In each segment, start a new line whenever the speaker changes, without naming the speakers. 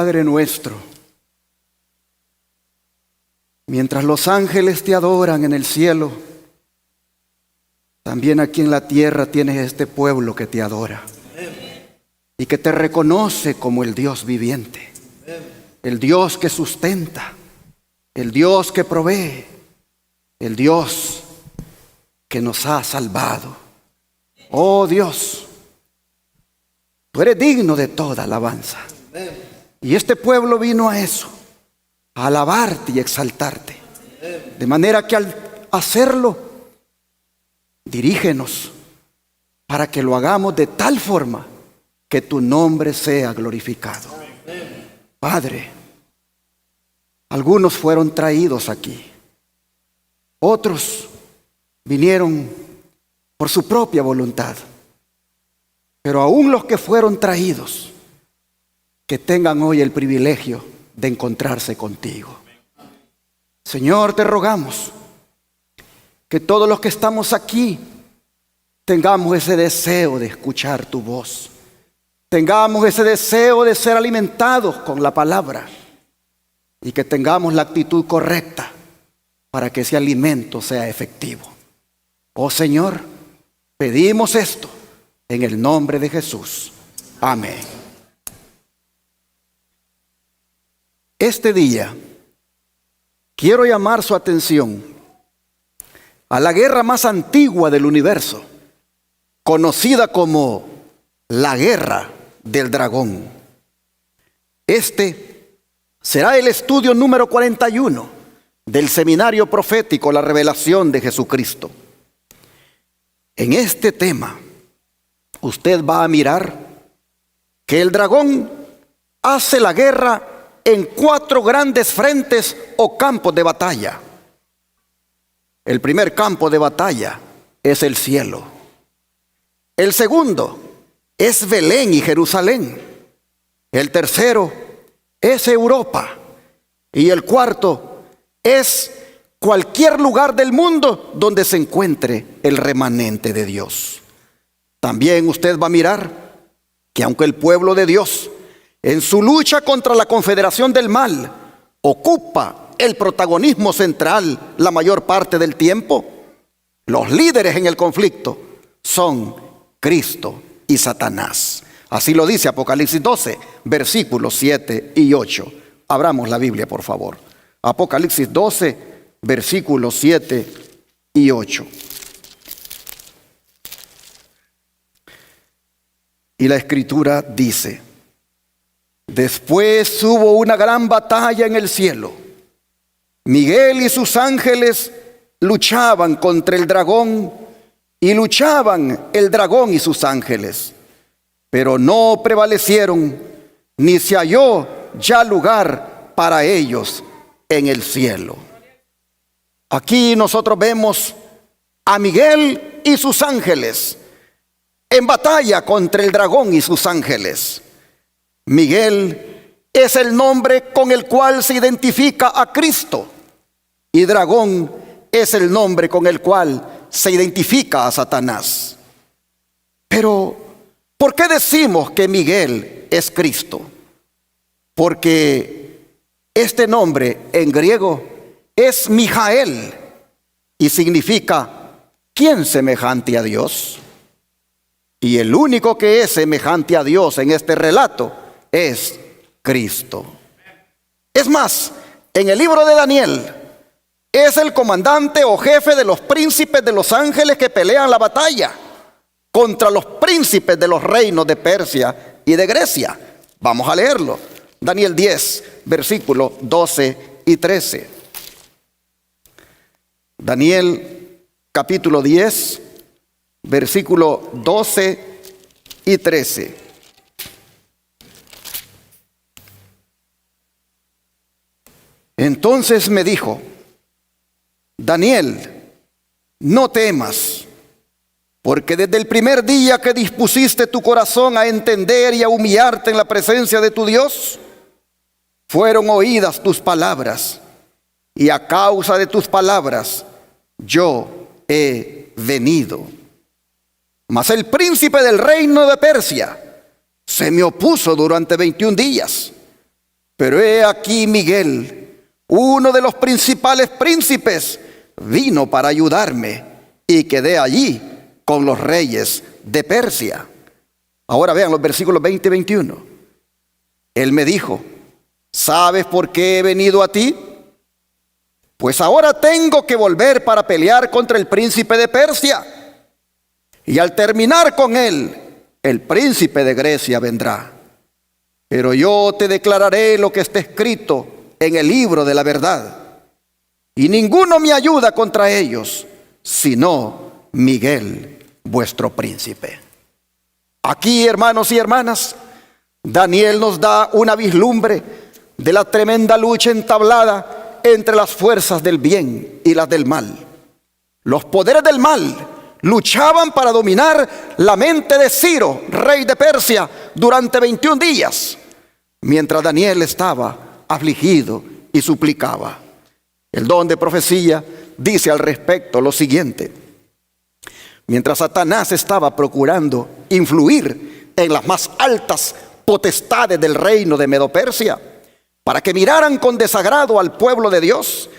Padre nuestro, mientras los ángeles te adoran en el cielo, también aquí en la tierra tienes este pueblo que te adora y que te reconoce como el Dios viviente, el Dios que sustenta, el Dios que provee, el Dios que nos ha salvado. Oh Dios, tú eres digno de toda alabanza. Y este pueblo vino a eso, a alabarte y exaltarte. De manera que al hacerlo, dirígenos para que lo hagamos de tal forma que tu nombre sea glorificado. Padre, algunos fueron traídos aquí, otros vinieron por su propia voluntad, pero aún los que fueron traídos, que tengan hoy el privilegio de encontrarse contigo. Señor, te rogamos que todos los que estamos aquí tengamos ese deseo de escuchar tu voz, tengamos ese deseo de ser alimentados con la palabra y que tengamos la actitud correcta para que ese alimento sea efectivo. Oh Señor, pedimos esto en el nombre de Jesús. Amén. Este día quiero llamar su atención a la guerra más antigua del universo, conocida como la Guerra del Dragón. Este será el estudio número 41 del seminario profético La Revelación de Jesucristo. En este tema, usted va a mirar que el dragón hace la guerra en 4 grandes frentes o campos de batalla. El primer campo de batalla es el cielo. El segundo es Belén y Jerusalén. El tercero es Europa. Y el cuarto es cualquier lugar del mundo donde se encuentre el remanente de Dios. También usted va a mirar que aunque el pueblo de Dios en su lucha contra la confederación del mal ocupa el protagonismo central la mayor parte del tiempo, los líderes en el conflicto son Cristo y Satanás. Así lo dice Apocalipsis 12, versículos 7 y 8. Abramos la Biblia, por favor. Apocalipsis 12, versículos 7 y 8. Y la Escritura dice: después hubo una gran batalla en el cielo. Miguel y sus ángeles luchaban contra el dragón, y luchaban el dragón y sus ángeles, pero no prevalecieron, ni se halló ya lugar para ellos en el cielo. Aquí nosotros vemos a Miguel y sus ángeles en batalla contra el dragón y sus ángeles. Miguel es el nombre con el cual se identifica a Cristo, y dragón es el nombre con el cual se identifica a Satanás. Pero, ¿por qué decimos que Miguel es Cristo? Porque este nombre en griego es Mijael y significa ¿quién semejante a Dios? Y el único que es semejante a Dios en este relato es Cristo. Es más, en el libro de Daniel es el comandante o jefe de los príncipes de los ángeles que pelean la batalla contra los príncipes de los reinos de Persia y de Grecia. Vamos a leerlo. Daniel 10, versículos 12 y 13. Daniel capítulo 10, versículo 12 y 13. Entonces me dijo: Daniel, no temas, porque desde el primer día que dispusiste tu corazón a entender y a humillarte en la presencia de tu Dios, fueron oídas tus palabras, y a causa de tus palabras yo he venido. Mas el príncipe del reino de Persia se me opuso durante 21 días, Pero he aquí Miguel, uno de los principales príncipes, vino para ayudarme y quedé allí con los reyes de Persia. Ahora vean los versículos 20 y 21. Él me dijo: ¿sabes por qué he venido a ti? Pues ahora tengo que volver para pelear contra el príncipe de Persia. Y al terminar con él, el príncipe de Grecia vendrá. Pero yo te declararé lo que está escrito en el libro de la verdad. Y ninguno me ayuda contra ellos, sino Miguel, vuestro príncipe. Aquí, hermanos y hermanas, Daniel nos da una vislumbre de la tremenda lucha entablada entre las fuerzas del bien y las del mal. Los poderes del mal luchaban para dominar la mente de Ciro, rey de Persia, durante 21 días, mientras Daniel estaba afligido y suplicaba. El don de profecía dice al respecto lo siguiente: mientras Satanás estaba procurando influir en las más altas potestades del reino de Medo-Persia para que miraran con desagrado al pueblo de Dios,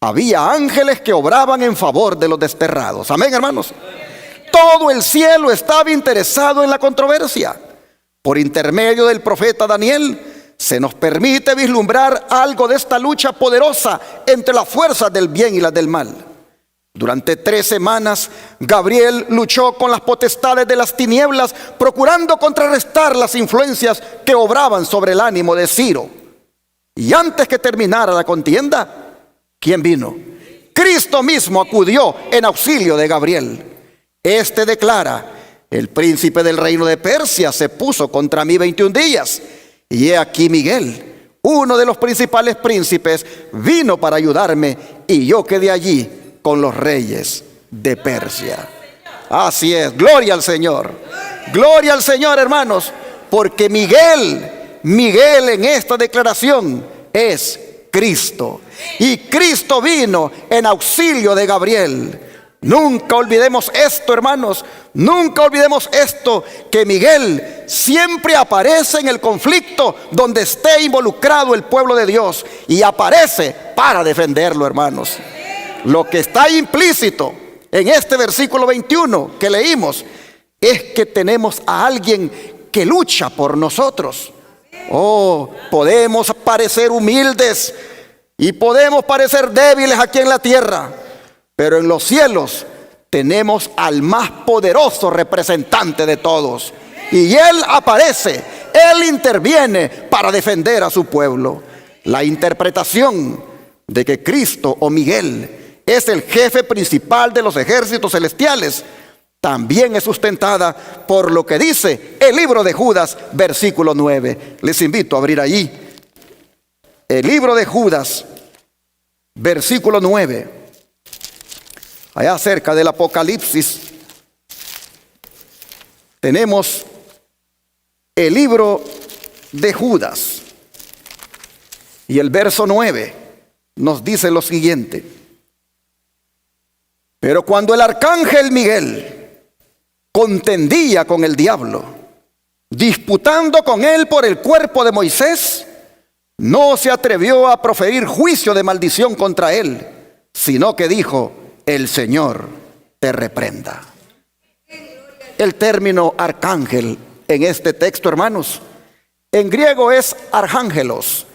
había ángeles que obraban en favor de los desterrados. Amén, hermanos. Todo el cielo estaba interesado en la controversia. Por intermedio del profeta Daniel se nos permite vislumbrar algo de esta lucha poderosa entre las fuerzas del bien y las del mal. Durante 3 semanas, Gabriel luchó con las potestades de las tinieblas, procurando contrarrestar las influencias que obraban sobre el ánimo de Ciro. Y antes que terminara la contienda, ¿quién vino? Cristo mismo acudió en auxilio de Gabriel. Este declara: el príncipe del reino de Persia se puso contra mí 21 días. Y he aquí Miguel, uno de los principales príncipes, vino para ayudarme y yo quedé allí con los reyes de Persia. Así es, gloria al Señor. Gloria al Señor, hermanos, porque Miguel en esta declaración es Cristo. Y Cristo vino en auxilio de Gabriel. Nunca olvidemos esto, hermanos. Nunca olvidemos esto, que Miguel siempre aparece en el conflicto donde esté involucrado el pueblo de Dios, y aparece para defenderlo, hermanos. Lo que está implícito en este versículo 21 que leímos es que tenemos a alguien que lucha por nosotros. Oh, podemos parecer humildes y podemos parecer débiles aquí en la tierra, pero en los cielos tenemos al más poderoso representante de todos. Y Él aparece, Él interviene para defender a su pueblo. La interpretación de que Cristo o Miguel es el jefe principal de los ejércitos celestiales también es sustentada por lo que dice el libro de Judas, versículo 9. Les invito a abrir allí el libro de Judas, versículo 9. Allá cerca del Apocalipsis tenemos el libro de Judas, y el verso 9 nos dice lo siguiente: pero cuando el arcángel Miguel contendía con el diablo, disputando con él por el cuerpo de Moisés, no se atrevió a proferir juicio de maldición contra él, sino que dijo: el Señor te reprenda. El término arcángel en este texto, hermanos, en griego es arcángelos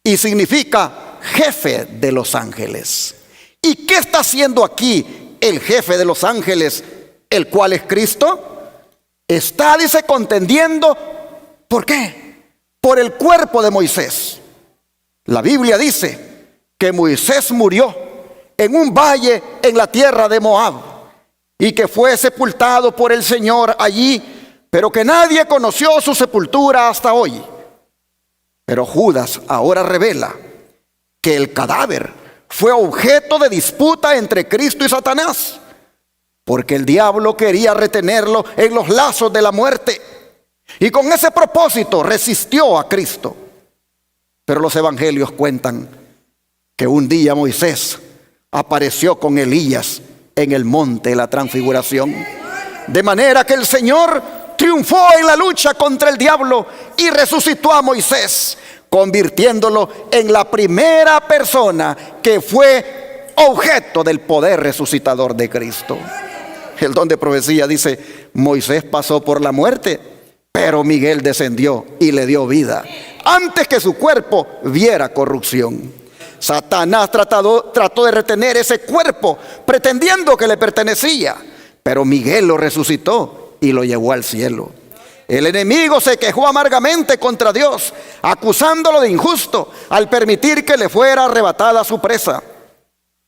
y significa jefe de los ángeles. ¿Y qué está haciendo aquí el jefe de los ángeles, el cual es Cristo? Está, dice, contendiendo. ¿Por qué? Por el cuerpo de Moisés. La Biblia dice que Moisés murió en un valle en la tierra de Moab, y que fue sepultado por el Señor allí, pero que nadie conoció su sepultura hasta hoy. Pero Judas ahora revela que el cadáver fue objeto de disputa entre Cristo y Satanás, porque el diablo quería retenerlo en los lazos de la muerte, y con ese propósito resistió a Cristo. Pero los evangelios cuentan que un día Moisés apareció con Elías en el monte de la transfiguración, de manera que el Señor triunfó en la lucha contra el diablo y resucitó a Moisés, convirtiéndolo en la primera persona que fue objeto del poder resucitador de Cristo. El don de profecía dice: Moisés pasó por la muerte, pero Miguel descendió y le dio vida antes que su cuerpo viera corrupción. Satanás trató de retener ese cuerpo pretendiendo que le pertenecía, pero Miguel lo resucitó y lo llevó al cielo. El enemigo se quejó amargamente contra Dios, acusándolo de injusto al permitir que le fuera arrebatada su presa.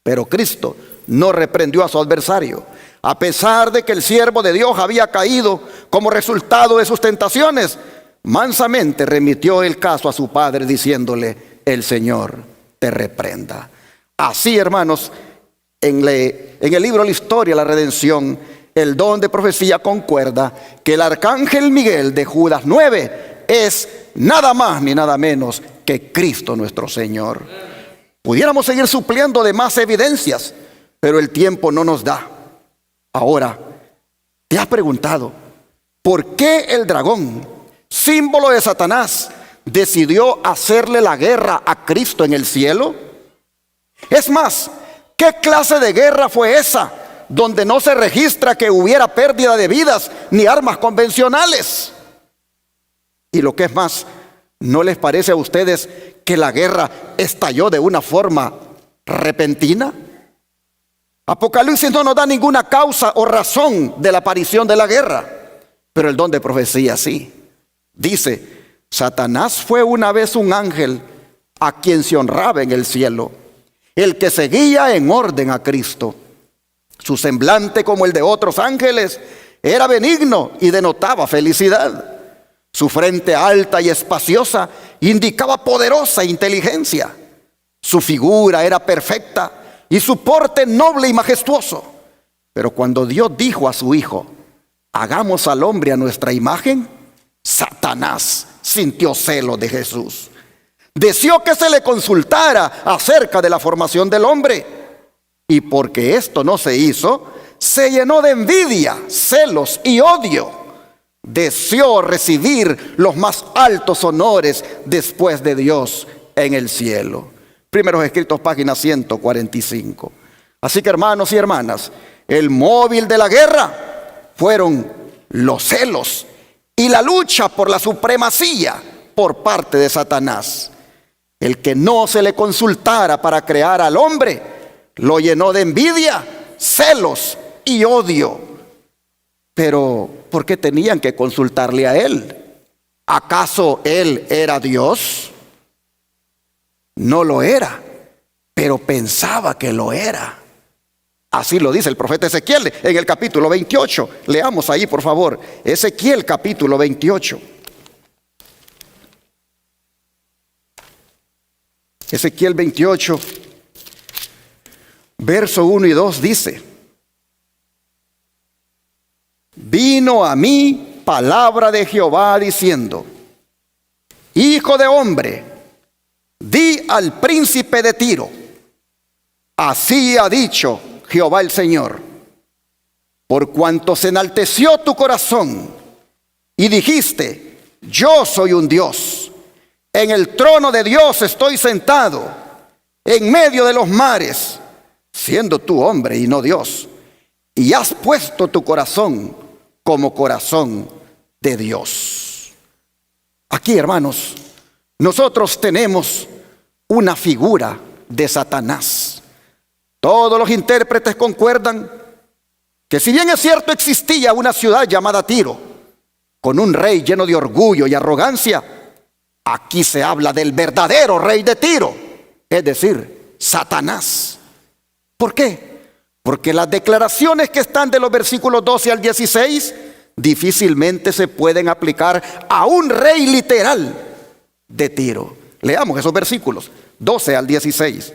Pero Cristo no reprendió a su adversario, a pesar de que el siervo de Dios había caído como resultado de sus tentaciones. Mansamente remitió el caso a su padre, diciéndole: el Señor te reprenda. Así, hermanos, en el libro de la historia de la redención, el don de profecía concuerda que el arcángel Miguel de Judas 9 es nada más ni nada menos que Cristo nuestro Señor. Pudiéramos seguir supliendo de más evidencias, pero el tiempo no nos da. Ahora, ¿te has preguntado por qué el dragón, símbolo de Satanás, decidió hacerle la guerra a Cristo en el cielo? Es más, ¿qué clase de guerra fue esa donde no se registra que hubiera pérdida de vidas ni armas convencionales? Y lo que es más, ¿no les parece a ustedes que la guerra estalló de una forma repentina? Apocalipsis no nos da ninguna causa o razón de la aparición de la guerra, pero el don de profecía sí. Dice: Satanás fue una vez un ángel a quien se honraba en el cielo, el que seguía en orden a Cristo. Su semblante, como el de otros ángeles, era benigno y denotaba felicidad. Su frente alta y espaciosa indicaba poderosa inteligencia. Su figura era perfecta y su porte noble y majestuoso. Pero cuando Dios dijo a su Hijo: hagamos al hombre a nuestra imagen, Satanás sintió celo de Jesús. Deseó que se le consultara acerca de la formación del hombre. Y porque esto no se hizo, se llenó de envidia, celos y odio. Deseó recibir los más altos honores después de Dios en el cielo. Primeros Escritos, página 145. Así que, hermanos y hermanas, el móvil de la guerra fueron los celos y la lucha por la supremacía por parte de Satanás. El que no se le consultara para crear al hombre lo llenó de envidia, celos y odio. Pero ¿por qué tenían que consultarle a él? ¿Acaso él era Dios? No lo era, pero pensaba que lo era. Así lo dice el profeta Ezequiel en el capítulo 28. Leamos ahí, por favor, Ezequiel capítulo 28. Ezequiel 28, verso 1 y 2 dice: vino a mí palabra de Jehová diciendo: hijo de hombre, di al príncipe de Tiro, así ha dicho Jehová el Señor, por cuanto se enalteció tu corazón y dijiste: yo soy un Dios, en el trono de Dios estoy sentado, en medio de los mares, siendo tú hombre y no Dios, y has puesto tu corazón como corazón de Dios. Aquí, hermanos, nosotros tenemos una figura de Satanás. Todos los intérpretes concuerdan que, si bien es cierto, existía una ciudad llamada Tiro, con un rey lleno de orgullo y arrogancia, aquí se habla del verdadero rey de Tiro, es decir, Satanás. ¿Por qué? Porque las declaraciones que están de los versículos 12 al 16 difícilmente se pueden aplicar a un rey literal de Tiro. Leamos esos versículos 12 al 16.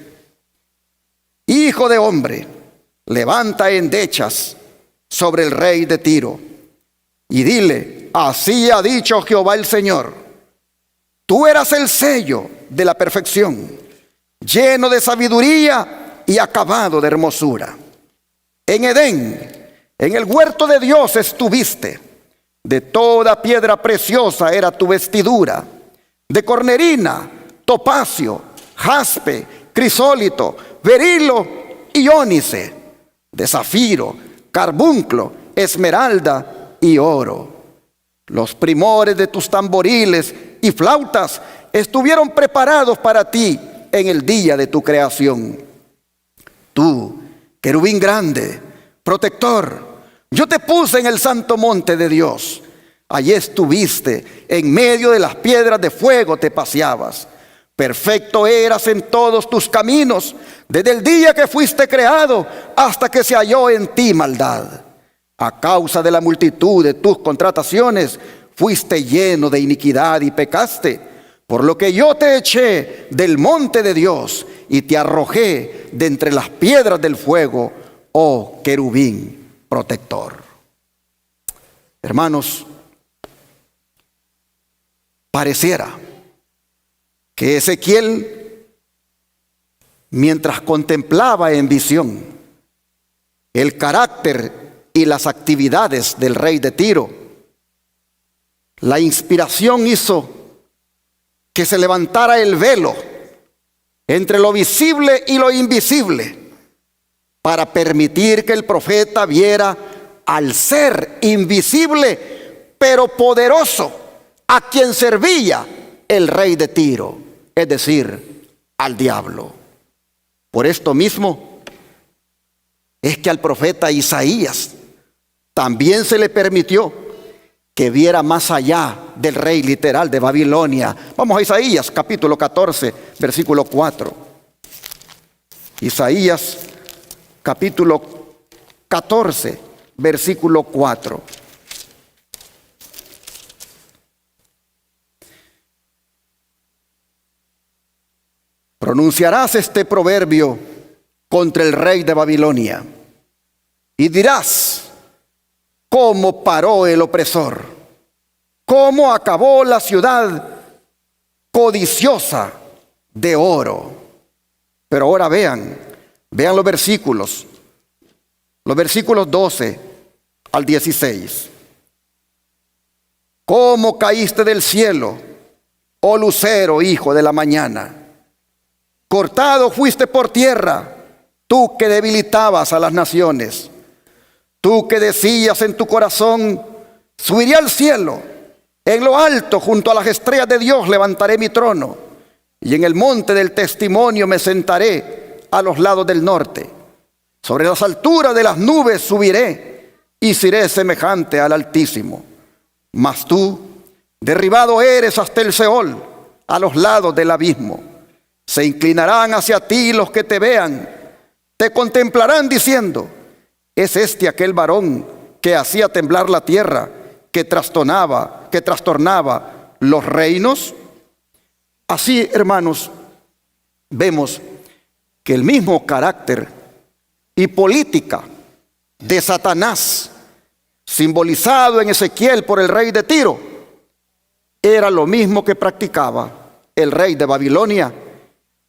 Hijo de hombre, levanta endechas sobre el rey de Tiro y dile: así ha dicho Jehová el Señor, tú eras el sello de la perfección, lleno de sabiduría y acabado de hermosura. En Edén, en el huerto de Dios estuviste, de toda piedra preciosa era tu vestidura, de cornerina, topacio, jaspe, crisólito, berilo y ónice, de zafiro, carbunclo, esmeralda y oro. Los primores de tus tamboriles y flautas estuvieron preparados para ti en el día de tu creación. Tú, querubín grande, protector, yo te puse en el santo monte de Dios. Allí estuviste, en medio de las piedras de fuego te paseabas. Perfecto eras en todos tus caminos, desde el día que fuiste creado hasta que se halló en ti maldad. A causa de la multitud de tus contrataciones, fuiste lleno de iniquidad y pecaste. Por lo que yo te eché del monte de Dios y te arrojé de entre las piedras del fuego, oh querubín protector. Hermanos, pareciera que Ezequiel, mientras contemplaba en visión el carácter y las actividades del rey de Tiro, la inspiración hizo que se levantara el velo entre lo visible y lo invisible para permitir que el profeta viera al ser invisible pero poderoso a quien servía el rey de Tiro, es decir, al diablo. Por esto mismo es que al profeta Isaías también se le permitió que viera más allá del rey literal de Babilonia. Vamos a Isaías capítulo 14, versículo 4. Isaías capítulo 14, versículo 4. Pronunciarás este proverbio contra el rey de Babilonia y dirás: ¿cómo paró el opresor? ¿Cómo acabó la ciudad codiciosa de oro? Pero ahora vean los versículos 12 al 16. ¿Cómo caíste del cielo, oh lucero, hijo de la mañana? Cortado fuiste por tierra, tú que debilitabas a las naciones. Tú que decías en tu corazón: subiré al cielo, en lo alto junto a las estrellas de Dios levantaré mi trono, y en el monte del testimonio me sentaré a los lados del norte. Sobre las alturas de las nubes subiré y seré semejante al Altísimo. Mas tú, derribado eres hasta el Seol, a los lados del abismo. Se inclinarán hacia ti los que te vean, te contemplarán diciendo: ¿es este aquel varón que hacía temblar la tierra, que trastornaba los reinos? Así, hermanos, vemos que el mismo carácter y política de Satanás, simbolizado en Ezequiel por el rey de Tiro, era lo mismo que practicaba el rey de Babilonia,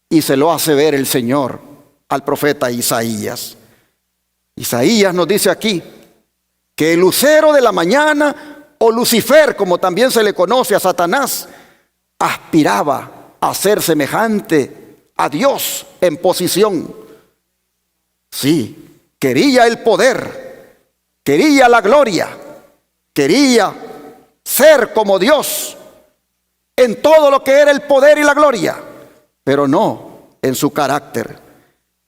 y se lo hace ver el Señor al profeta Isaías. Isaías nos dice aquí que el lucero de la mañana, o Lucifer, como también se le conoce a Satanás, aspiraba a ser semejante a Dios en posición. Sí, quería el poder, quería la gloria, quería ser como Dios en todo lo que era el poder y la gloria, pero no en su carácter.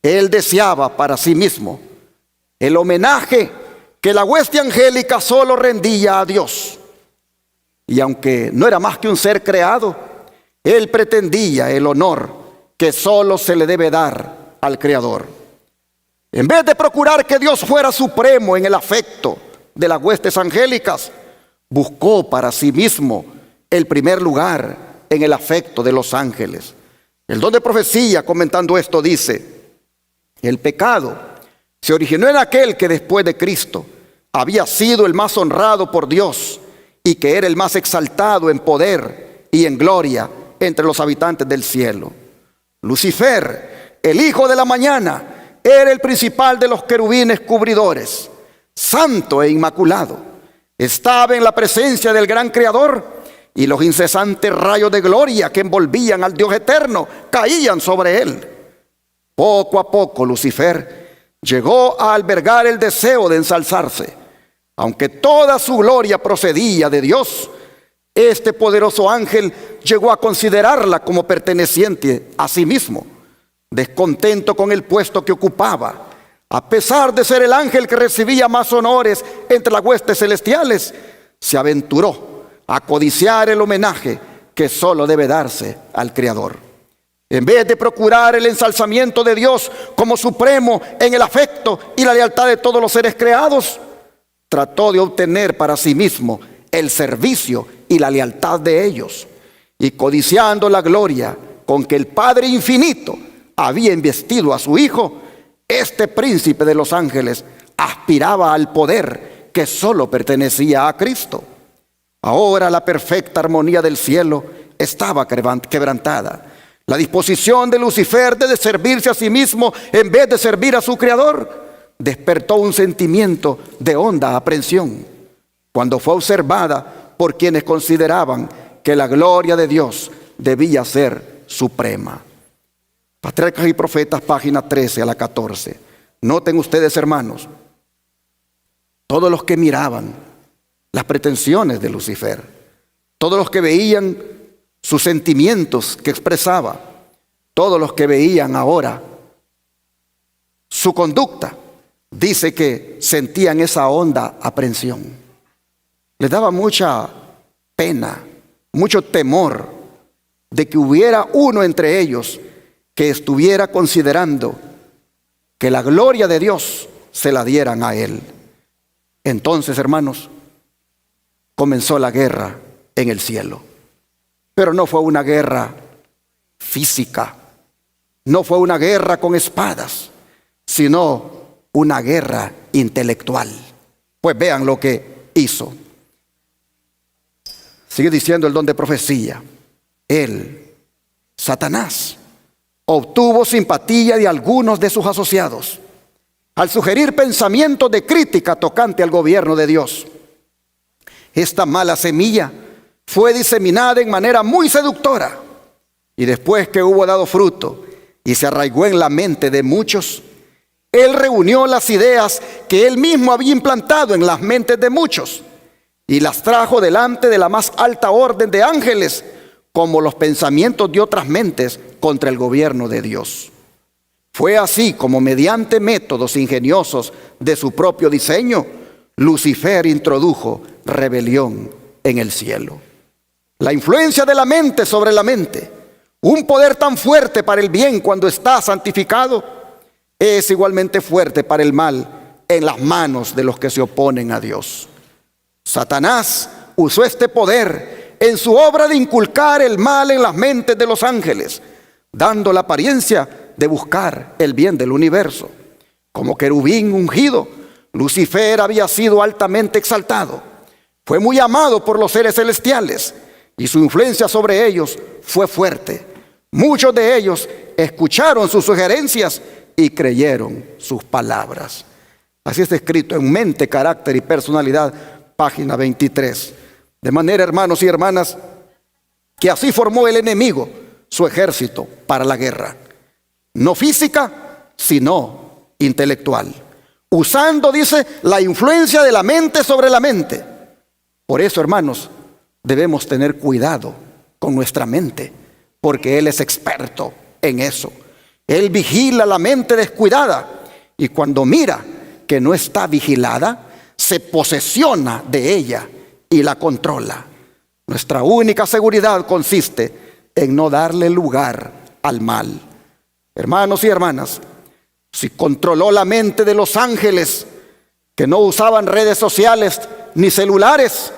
Él deseaba para sí mismo el homenaje que la hueste angélica solo rendía a Dios. Y aunque no era más que un ser creado, él pretendía el honor que solo se le debe dar al Creador. En vez de procurar que Dios fuera supremo en el afecto de las huestes angélicas, buscó para sí mismo el primer lugar en el afecto de los ángeles. El don de profecía, comentando esto, dice: el pecado se originó en aquel que después de Cristo había sido el más honrado por Dios y que era el más exaltado en poder y en gloria entre los habitantes del cielo. Lucifer, el hijo de la mañana, era el principal de los querubines cubridores, santo e inmaculado. Estaba en la presencia del gran Creador y los incesantes rayos de gloria que envolvían al Dios eterno caían sobre él. Poco a poco Lucifer llegó a albergar el deseo de ensalzarse. Aunque toda su gloria procedía de Dios, este poderoso ángel llegó a considerarla como perteneciente a sí mismo. Descontento con el puesto que ocupaba, a pesar de ser el ángel que recibía más honores entre las huestes celestiales, se aventuró a codiciar el homenaje que solo debe darse al Creador. En vez de procurar el ensalzamiento de Dios como supremo en el afecto y la lealtad de todos los seres creados, trató de obtener para sí mismo el servicio y la lealtad de ellos. Y codiciando la gloria con que el Padre Infinito había investido a su Hijo, este príncipe de los ángeles aspiraba al poder que solo pertenecía a Cristo. Ahora la perfecta armonía del cielo estaba quebrantada. La disposición de Lucifer de servirse a sí mismo en vez de servir a su Creador despertó un sentimiento de honda aprensión cuando fue observada por quienes consideraban que la gloria de Dios debía ser suprema. Patriarcas y Profetas, página 13 a la 14. Noten ustedes, hermanos, todos los que miraban las pretensiones de Lucifer, todos los que veían sus sentimientos que expresaba, todos los que veían ahora su conducta, dice que sentían esa honda aprensión. Les daba mucha pena, mucho temor de que hubiera uno entre ellos que estuviera considerando que la gloria de Dios se la dieran a él. Entonces, hermanos, comenzó la guerra en el cielo. Pero no fue una guerra física, no fue una guerra con espadas, sino una guerra intelectual. Pues vean lo que hizo. Sigue diciendo el don de profecía. Él, Satanás, obtuvo simpatía de algunos de sus asociados al sugerir pensamientos de crítica tocante al gobierno de Dios. Esta mala semilla fue diseminada en manera muy seductora, y después que hubo dado fruto y se arraigó en la mente de muchos, él reunió las ideas que él mismo había implantado en las mentes de muchos y las trajo delante de la más alta orden de ángeles como los pensamientos de otras mentes contra el gobierno de Dios. Fue así como, mediante métodos ingeniosos de su propio diseño, Lucifer introdujo rebelión en el cielo. La influencia de la mente sobre la mente, un poder tan fuerte para el bien cuando está santificado, es igualmente fuerte para el mal en las manos de los que se oponen a Dios. Satanás usó este poder en su obra de inculcar el mal en las mentes de los ángeles, dando la apariencia de buscar el bien del universo. Como querubín ungido, Lucifer había sido altamente exaltado. Fue muy amado por los seres celestiales y su influencia sobre ellos fue fuerte. Muchos de ellos escucharon sus sugerencias y creyeron sus palabras. Así está escrito en Mente, Carácter y Personalidad, página 23. De manera, hermanos y hermanas, que así formó el enemigo su ejército para la guerra. No física, sino intelectual. Usando, dice, la influencia de la mente sobre la mente. Por eso, hermanos, debemos tener cuidado con nuestra mente, porque Él es experto en eso. Él vigila la mente descuidada y cuando mira que no está vigilada, se posesiona de ella y la controla. Nuestra única seguridad consiste en no darle lugar al mal. Hermanos y hermanas, si controló la mente de los ángeles que no usaban redes sociales ni celulares,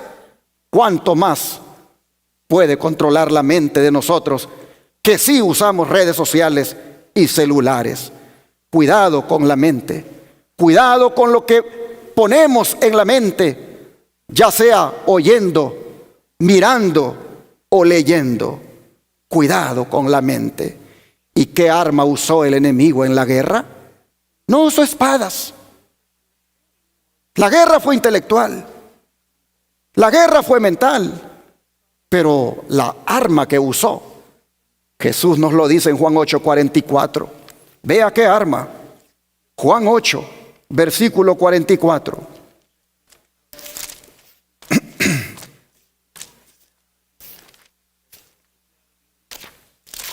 ¿cuánto más puede controlar la mente de nosotros que sí usamos redes sociales y celulares? Cuidado con la mente, cuidado con lo que ponemos en la mente, ya sea oyendo, mirando o leyendo. Cuidado con la mente. ¿Y qué arma usó el enemigo en la guerra? No usó espadas. La guerra fue intelectual. La guerra fue mental. Pero la arma que usó, Jesús nos lo dice en Juan 8:44. Vea qué arma. Juan 8, versículo 44.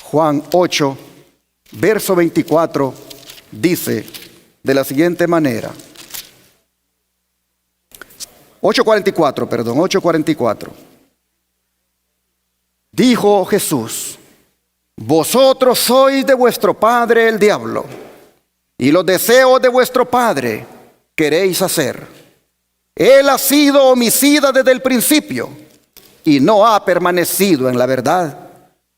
Juan 8, verso 24, dice de la siguiente manera. 8:44. Dijo Jesús: vosotros sois de vuestro padre el diablo, y los deseos de vuestro padre queréis hacer. Él ha sido homicida desde el principio, y no ha permanecido en la verdad,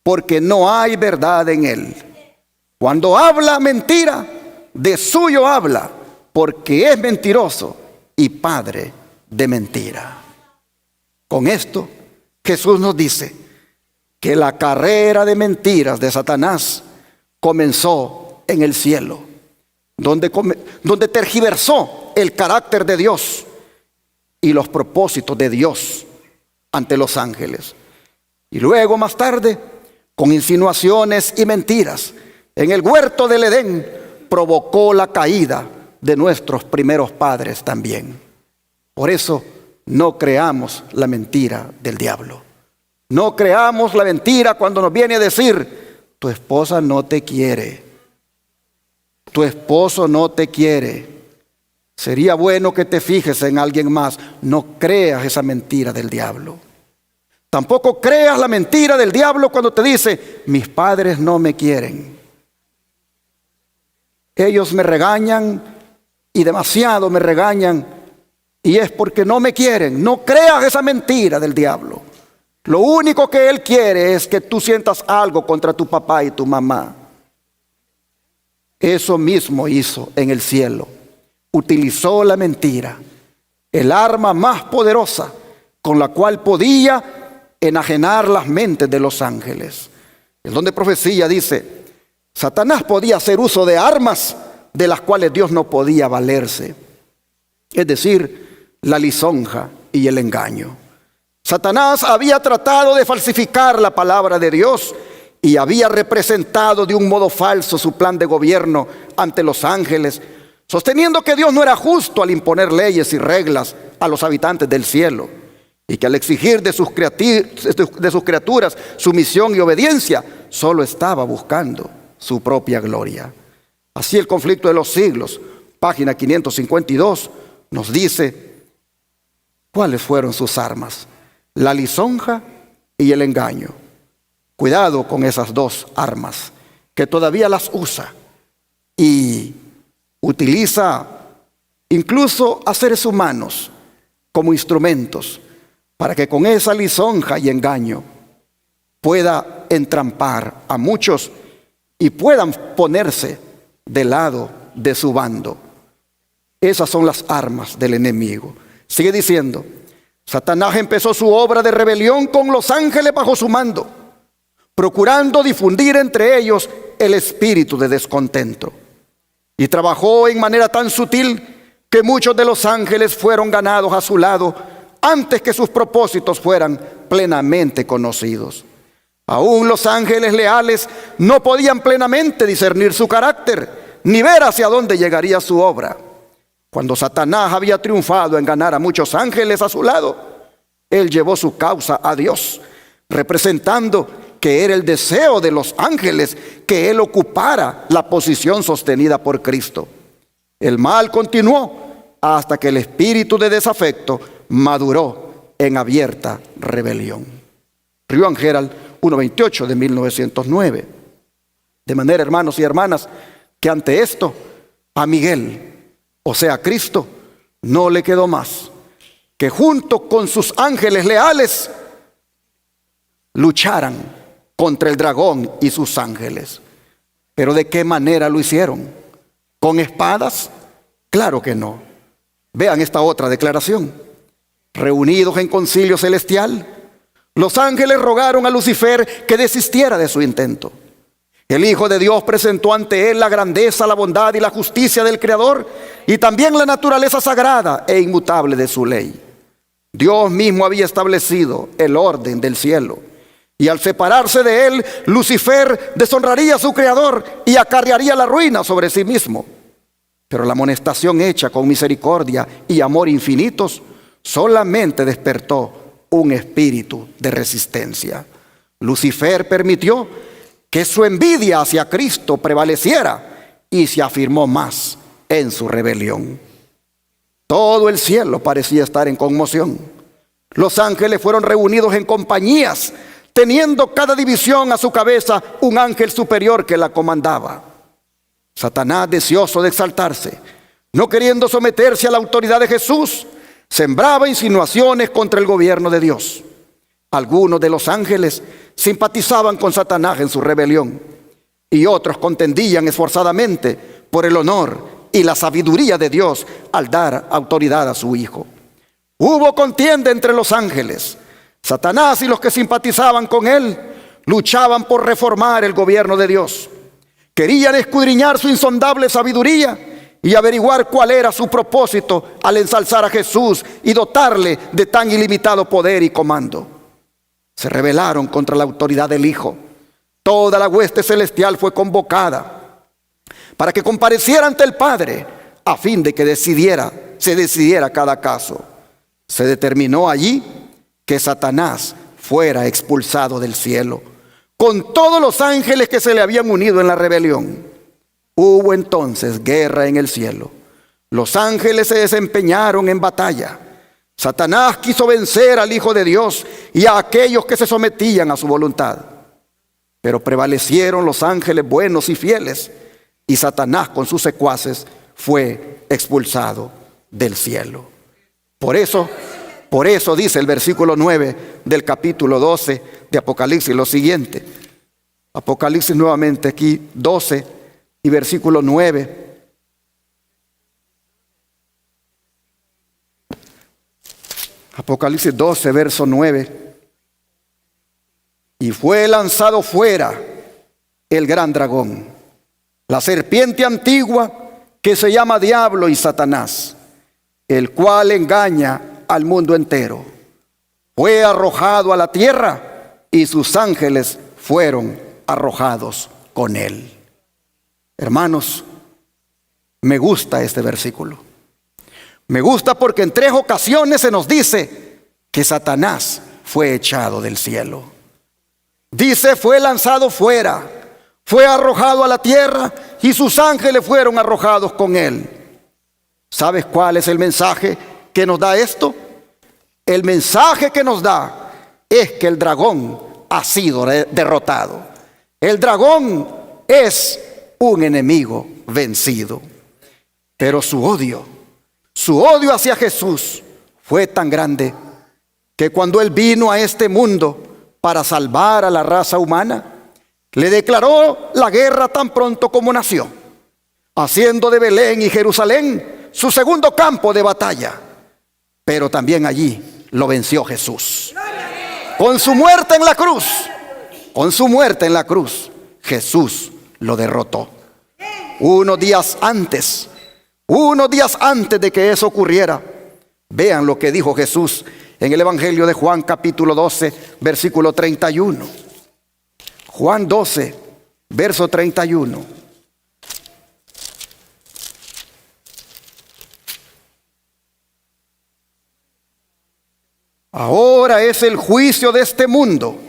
porque no hay verdad en él. Cuando habla mentira, de suyo habla, porque es mentiroso y padre de mentira. Con esto, Jesús nos dice que la carrera de mentiras de Satanás comenzó en el cielo, donde tergiversó el carácter de Dios y los propósitos de Dios ante los ángeles. Y luego, más tarde, con insinuaciones y mentiras, en el huerto del Edén, provocó la caída de nuestros primeros padres también. Por eso, no creamos la mentira del diablo. No creamos la mentira cuando nos viene a decir: tu esposa no te quiere, tu esposo no te quiere, sería bueno que te fijes en alguien más. No creas esa mentira del diablo. Tampoco creas la mentira del diablo cuando te dice: mis padres no me quieren, ellos me regañan y demasiado me regañan, y es porque no me quieren. No creas esa mentira del diablo. Lo único que él quiere es que tú sientas algo contra tu papá y tu mamá. Eso mismo hizo en el cielo. Utilizó la mentira, el arma más poderosa con la cual podía enajenar las mentes de los ángeles. El don de profecía dice: Satanás podía hacer uso de armas de las cuales Dios no podía valerse, es decir, la lisonja y el engaño. Satanás había tratado de falsificar la palabra de Dios y había representado de un modo falso su plan de gobierno ante los ángeles, sosteniendo que Dios no era justo al imponer leyes y reglas a los habitantes del cielo, y que al exigir de sus criaturas sumisión y obediencia, solo estaba buscando su propia gloria. Así el conflicto de los siglos, página 552, nos dice cuáles fueron sus armas: la lisonja y el engaño. Cuidado con esas dos armas, que todavía las usa y utiliza incluso a seres humanos como instrumentos para que con esa lisonja y engaño pueda entrampar a muchos y puedan ponerse del lado de su bando. Esas son las armas del enemigo. Sigue diciendo: Satanás empezó su obra de rebelión con los ángeles bajo su mando, procurando difundir entre ellos el espíritu de descontento. Y trabajó en manera tan sutil que muchos de los ángeles fueron ganados a su lado antes que sus propósitos fueran plenamente conocidos. Aún los ángeles leales no podían plenamente discernir su carácter, ni ver hacia dónde llegaría su obra. Cuando Satanás había triunfado en ganar a muchos ángeles a su lado, él llevó su causa a Dios, representando que era el deseo de los ángeles que él ocupara la posición sostenida por Cristo. El mal continuó hasta que el espíritu de desafecto maduró en abierta rebelión. Río Herald 1:28 de 1909. De manera, hermanos y hermanas, que ante esto a Miguel, o sea, Cristo, no le quedó más que junto con sus ángeles leales lucharan contra el dragón y sus ángeles. ¿Pero de qué manera lo hicieron? ¿Con espadas? Claro que no. Vean esta otra declaración. Reunidos en concilio celestial, los ángeles rogaron a Lucifer que desistiera de su intento. El Hijo de Dios presentó ante él la grandeza, la bondad y la justicia del Creador, y también la naturaleza sagrada e inmutable de su ley. Dios mismo había establecido el orden del cielo. Y al separarse de él, Lucifer deshonraría a su creador y acarrearía la ruina sobre sí mismo. Pero la amonestación hecha con misericordia y amor infinitos solamente despertó un espíritu de resistencia. Lucifer permitió que su envidia hacia Cristo prevaleciera y se afirmó más en su rebelión. Todo el cielo parecía estar en conmoción. Los ángeles fueron reunidos en compañías, teniendo cada división a su cabeza un ángel superior que la comandaba. Satanás, deseoso de exaltarse, no queriendo someterse a la autoridad de Jesús, sembraba insinuaciones contra el gobierno de Dios. Algunos de los ángeles simpatizaban con Satanás en su rebelión, y otros contendían esforzadamente por el honor y la sabiduría de Dios al dar autoridad a su Hijo. Hubo contienda entre los ángeles. Satanás y los que simpatizaban con él luchaban por reformar el gobierno de Dios. Querían escudriñar su insondable sabiduría y averiguar cuál era su propósito al ensalzar a Jesús y dotarle de tan ilimitado poder y comando. Se rebelaron contra la autoridad del Hijo. Toda la hueste celestial fue convocada para que compareciera ante el Padre a fin de que se decidiera cada caso. Se determinó allí que Satanás fuera expulsado del cielo, con todos los ángeles que se le habían unido en la rebelión. Hubo entonces guerra en el cielo. Los ángeles se desempeñaron en batalla. Satanás quiso vencer al Hijo de Dios y a aquellos que se sometían a su voluntad. Pero prevalecieron los ángeles buenos y fieles, y Satanás con sus secuaces fue expulsado del cielo. Por eso dice el versículo 9 del capítulo 12 de Apocalipsis lo siguiente. Apocalipsis nuevamente aquí 12 y versículo 9. Apocalipsis 12, verso 9. Y fue lanzado fuera el gran dragón, la serpiente antigua que se llama Diablo y Satanás, el cual engaña al mundo entero. Fue arrojado a la tierra y sus ángeles fueron arrojados con él. Hermanos, me gusta este versículo. Me gusta porque en 3 ocasiones se nos dice que Satanás fue echado del cielo. Dice, fue lanzado fuera, fue arrojado a la tierra y sus ángeles fueron arrojados con él. ¿Sabes cuál es el mensaje que nos da esto? El mensaje que nos da es que el dragón ha sido derrotado. El dragón es un enemigo vencido. Pero su odio hacia Jesús fue tan grande que cuando él vino a este mundo para salvar a la raza humana, le declaró la guerra tan pronto como nació, haciendo de Belén y Jerusalén su segundo campo de batalla. Pero también allí lo venció Jesús. Con su muerte en la cruz, Jesús lo derrotó. Unos días antes de que eso ocurriera, vean lo que dijo Jesús en el Evangelio de Juan capítulo 12, versículo 31. Juan 12, verso 31. Ahora es el juicio de este mundo.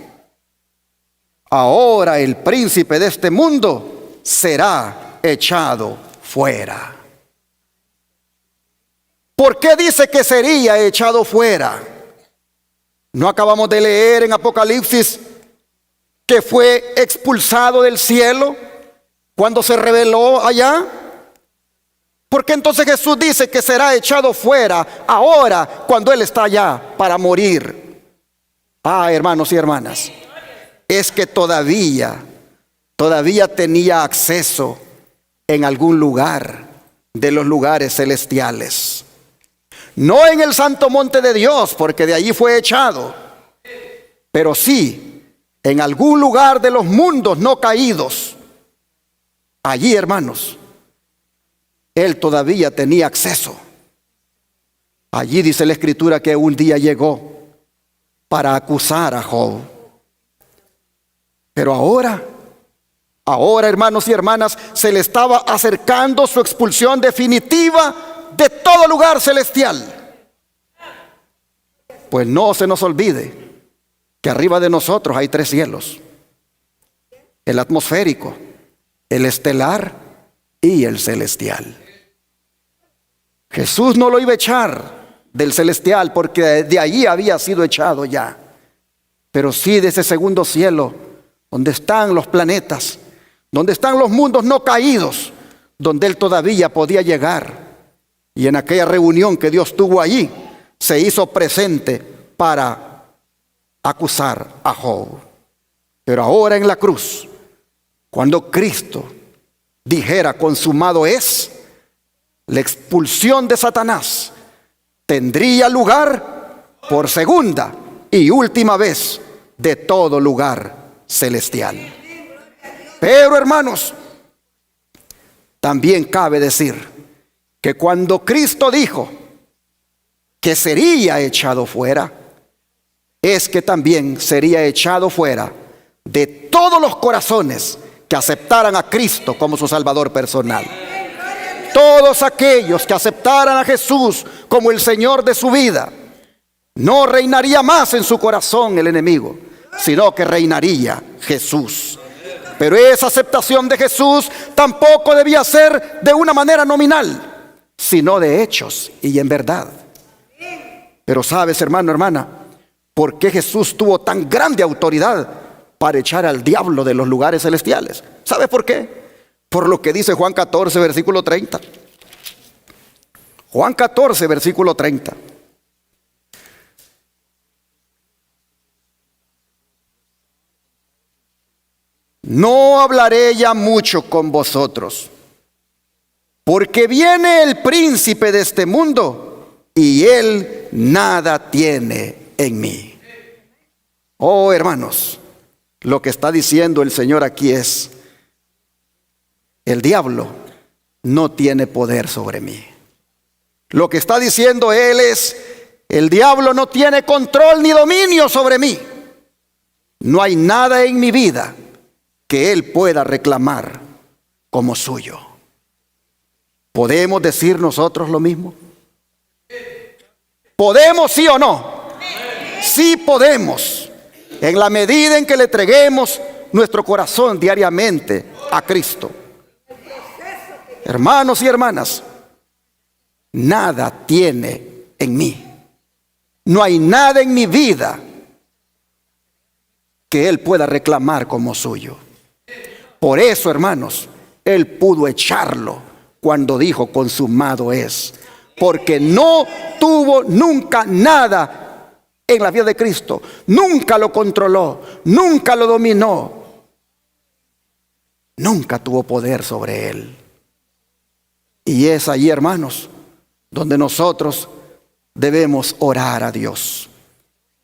Ahora el príncipe de este mundo será echado fuera. ¿Por qué dice que sería echado fuera? ¿No acabamos de leer en Apocalipsis que fue expulsado del cielo cuando se rebeló allá? ¿Por qué entonces Jesús dice que será echado fuera ahora cuando Él está allá para morir? Hermanos y hermanas, es que todavía tenía acceso en algún lugar de los lugares celestiales. No en el santo monte de Dios, porque de allí fue echado, pero sí en algún lugar de los mundos no caídos. Allí, hermanos, él todavía tenía acceso. Allí dice la Escritura que un día llegó para acusar a Job. Pero ahora, hermanos y hermanas, se le estaba acercando su expulsión definitiva de todo lugar celestial. Pues no se nos olvide que arriba de nosotros hay 3 cielos: el atmosférico, el estelar y el celestial. Jesús no lo iba a echar del celestial porque de allí había sido echado ya, pero sí de ese segundo cielo, donde están los planetas, donde están los mundos no caídos, donde Él todavía podía llegar. Y en aquella reunión que Dios tuvo allí, se hizo presente para acusar a Job. Pero ahora en la cruz, cuando Cristo dijera consumado es, la expulsión de Satanás tendría lugar por segunda y última vez de todo lugar celestial. Pero hermanos, también cabe decir que cuando Cristo dijo que sería echado fuera, es que también sería echado fuera de todos los corazones que aceptaran a Cristo como su Salvador personal. Todos aquellos que aceptaran a Jesús como el Señor de su vida, no reinaría más en su corazón el enemigo, sino que reinaría Jesús. Pero esa aceptación de Jesús tampoco debía ser de una manera nominal, sino de hechos y en verdad. Pero sabes, hermano, hermana, ¿por qué Jesús tuvo tan grande autoridad para echar al diablo de los lugares celestiales? ¿Sabes por qué? Por lo que dice Juan 14, versículo 30. Juan 14, versículo 30. No hablaré ya mucho con vosotros, porque viene el príncipe de este mundo y él nada tiene en mí. Oh, hermanos, lo que está diciendo el Señor aquí es: el diablo no tiene poder sobre mí. Lo que está diciendo Él es: el diablo no tiene control ni dominio sobre mí. No hay nada en mi vida que Él pueda reclamar como suyo. ¿Podemos decir nosotros lo mismo? ¿Podemos, sí o no? Sí podemos, en la medida en que le entreguemos nuestro corazón diariamente a Cristo. Hermanos y hermanas, nada tiene en mí. No hay nada en mi vida que Él pueda reclamar como suyo. Por eso, hermanos, Él pudo echarlo cuando dijo consumado es, porque no tuvo nunca nada en la vida de Cristo. Nunca lo controló, nunca lo dominó, nunca tuvo poder sobre Él. Y es allí, hermanos, donde nosotros debemos orar a Dios,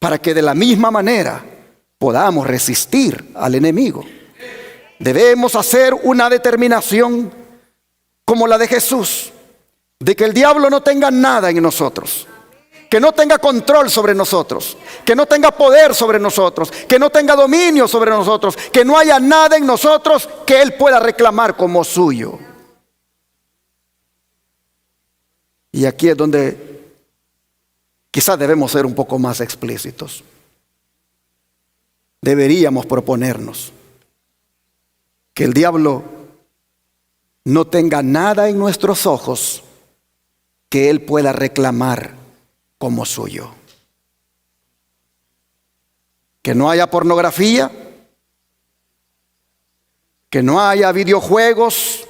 para que de la misma manera podamos resistir al enemigo. Debemos hacer una determinación como la de Jesús, de que el diablo no tenga nada en nosotros, que no tenga control sobre nosotros, que no tenga poder sobre nosotros, que no tenga dominio sobre nosotros, que no haya nada en nosotros que Él pueda reclamar como suyo. Y aquí es donde quizás debemos ser un poco más explícitos. Deberíamos proponernos que el diablo no tenga nada en nuestros ojos que Él pueda reclamar como suyo. Que no haya pornografía, que no haya videojuegos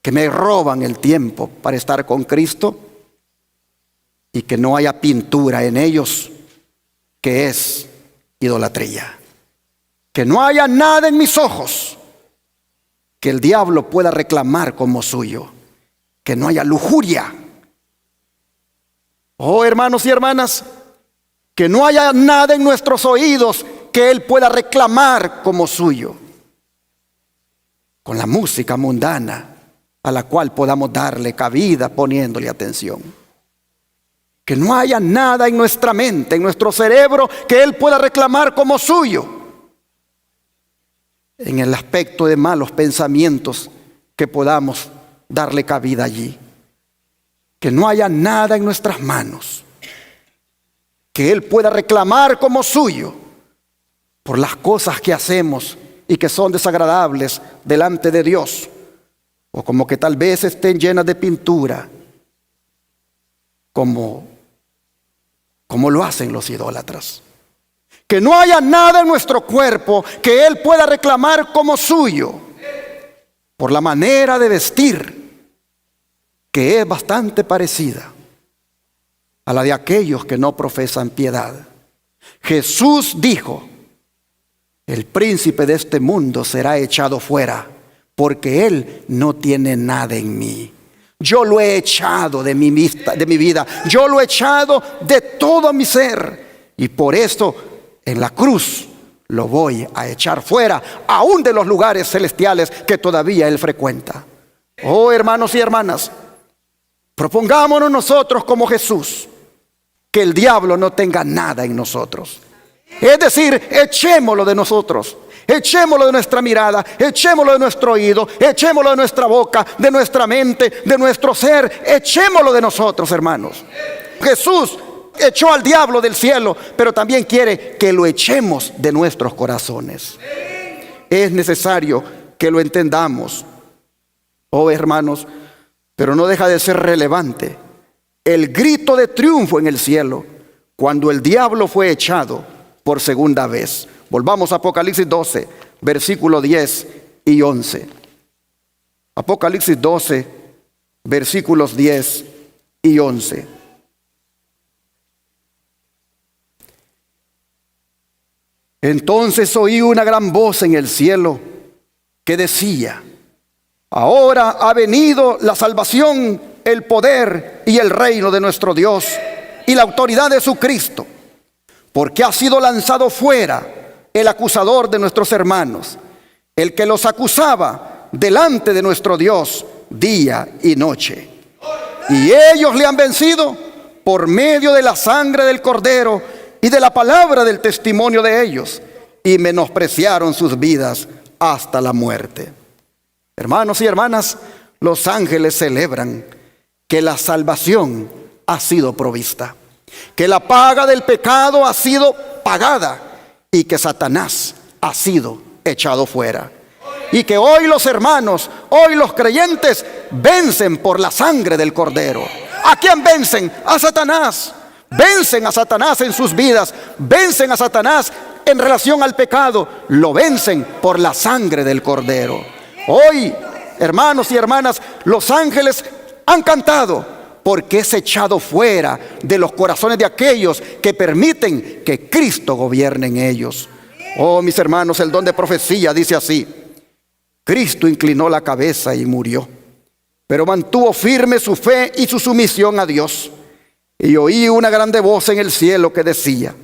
que me roban el tiempo para estar con Cristo, y que no haya pintura en ellos, que es idolatría. Que no haya nada en mis ojos que el diablo pueda reclamar como suyo. Que no haya lujuria. Oh, hermanos y hermanas, que no haya nada en nuestros oídos que Él pueda reclamar como suyo. Con la música mundana a la cual podamos darle cabida poniéndole atención. Que no haya nada en nuestra mente, en nuestro cerebro, que Él pueda reclamar como suyo. En el aspecto de malos pensamientos, que podamos darle cabida allí. Que no haya nada en nuestras manos que Él pueda reclamar como suyo por las cosas que hacemos y que son desagradables delante de Dios, o como que tal vez estén llenas de pintura, como lo hacen los idólatras. Que no haya nada en nuestro cuerpo que Él pueda reclamar como suyo por la manera de vestir, que es bastante parecida a la de aquellos que no profesan piedad. Jesús dijo: el príncipe de este mundo será echado fuera, porque él no tiene nada en mí. Yo lo he echado de mi vida, yo lo he echado de todo mi ser, y por esto en la cruz lo voy a echar fuera, aún de los lugares celestiales que todavía él frecuenta. Oh, hermanos y hermanas, propongámonos nosotros como Jesús, que el diablo no tenga nada en nosotros. Es decir, echémoslo de nosotros, echémoslo de nuestra mirada, echémoslo de nuestro oído, echémoslo de nuestra boca, de nuestra mente, de nuestro ser, echémoslo de nosotros, hermanos. Jesús echó al diablo del cielo, pero también quiere que lo echemos de nuestros corazones. Es necesario que lo entendamos, oh hermanos, pero no deja de ser relevante el grito de triunfo en el cielo cuando el diablo fue echado por segunda vez. Volvamos a Apocalipsis 12, versículos 10 y 11. Apocalipsis 12, versículos 10 y 11. Entonces oí una gran voz en el cielo que decía: ahora ha venido la salvación, el poder y el reino de nuestro Dios y la autoridad de su Cristo, porque ha sido lanzado fuera el acusador de nuestros hermanos, el que los acusaba delante de nuestro Dios día y noche. Y ellos le han vencido por medio de la sangre del Cordero y de la palabra del testimonio de ellos, y menospreciaron sus vidas hasta la muerte. Hermanos y hermanas, los ángeles celebran que la salvación ha sido provista, que la paga del pecado ha sido pagada y que Satanás ha sido echado fuera. Y que hoy los hermanos, hoy los creyentes vencen por la sangre del Cordero. ¿A quién vencen? A Satanás. Vencen a Satanás en sus vidas, vencen a Satanás en relación al pecado, lo vencen por la sangre del Cordero. Hoy, hermanos y hermanas, los ángeles han cantado porque es echado fuera de los corazones de aquellos que permiten que Cristo gobierne en ellos. Oh, mis hermanos, el don de profecía dice así: Cristo inclinó la cabeza y murió, pero mantuvo firme su fe y su sumisión a Dios. Y oí una grande voz en el cielo que decía: